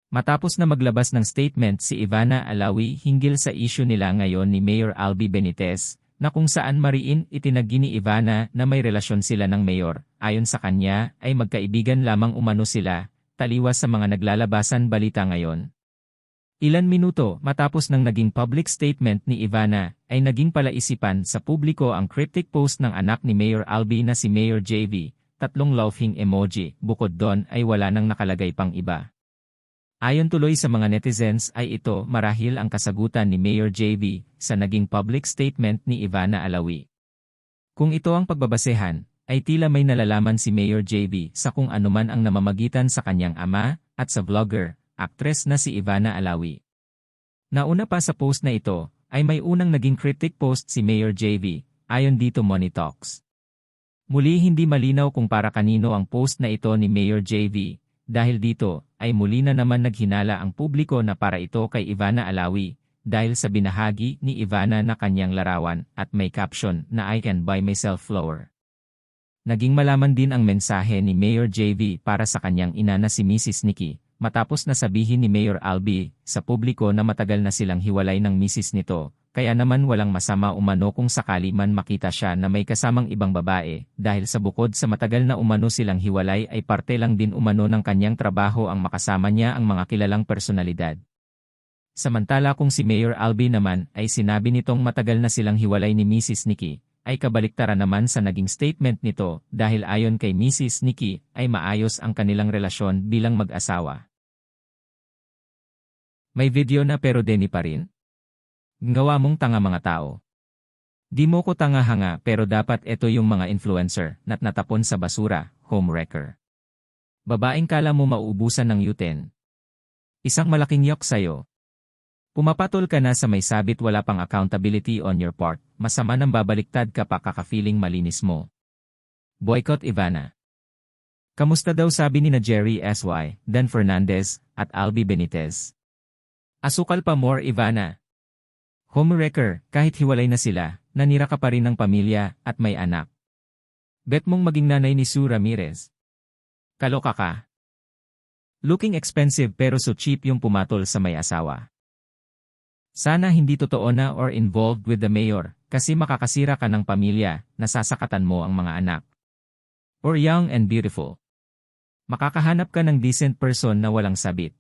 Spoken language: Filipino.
Matapos na maglabas ng statement si Ivana Alawi hinggil sa issue nila ngayon ni Mayor Albi Benitez, na kung saan mariin itinanggi ni Ivana na may relasyon sila ng mayor, ayon sa kanya ay magkaibigan lamang umano sila, taliwas sa mga naglalabasan balita ngayon. Ilan minuto matapos ng naging public statement ni Ivana, ay naging palaisipan sa publiko ang cryptic post ng anak ni Mayor Albi na si Mayor JV, 3 laughing emoji, bukod doon ay wala nang nakalagay pang iba. Ayon tuloy sa mga netizens ay ito marahil ang kasagutan ni Mayor JV sa naging public statement ni Ivana Alawi. Kung ito ang pagbabasehan, ay tila may nalalaman si Mayor JV sa kung anuman ang namamagitan sa kanyang ama at sa vlogger, actress na si Ivana Alawi. Nauna pa sa post na ito, ay may unang naging cryptic post si Mayor JV, ayon dito Money Talks. Muli hindi malinaw kung para kanino ang post na ito ni Mayor JV, dahil dito, ay muli na naman naghinala ang publiko na para ito kay Ivana Alawi, dahil sa binahagi ni Ivana na kanyang larawan at may caption na I can buy myself flower. Naging malaman din ang mensahe ni Mayor JV para sa kanyang ina na si Mrs. Nikki, matapos na sabihin ni Mayor Albi sa publiko na matagal na silang hiwalay ng misis nito, kaya naman walang masama umano kung sakali man makita siya na may kasamang ibang babae, dahil sa bukod sa matagal na umano silang hiwalay ay parte lang din umano ng kanyang trabaho ang makasama niya ang mga kilalang personalidad. Samantala kung si Mayor Albi naman ay sinabi nitong matagal na silang hiwalay ni Mrs. Nikki, ay kabaliktaran naman sa naging statement nito dahil ayon kay Mrs. Nikki ay maayos ang kanilang relasyon bilang mag-asawa. May video na pero deni pa rin? Gawa mong tanga mga tao. Di mo ko tanga hanga pero dapat ito yung mga influencer na natapon sa basura, homewrecker. Babaeng kala mo mauubusan ng U10. Isang malaking yok sa'yo. Pumapatol ka na sa may sabit wala pang accountability on your part, masama nang babaliktad ka pa kaka-feeling malinis mo. Boycott Ivana. Kamusta daw sabi ni na Jerry S.Y., Dan Fernandez, at Albi Benitez. Asukal pa more Ivana. Homewrecker, kahit hiwalay na sila, nanira ka pa rin ng pamilya at may anak. Bet mong maging nanay ni Sue Ramirez. Kaloka ka. Looking expensive pero so cheap yung pumatol sa may asawa. Sana hindi totoo na or involved with the mayor, kasi makakasira ka ng pamilya, nasasakatan mo ang mga anak. Or young and beautiful. Makakahanap ka ng decent person na walang sabit.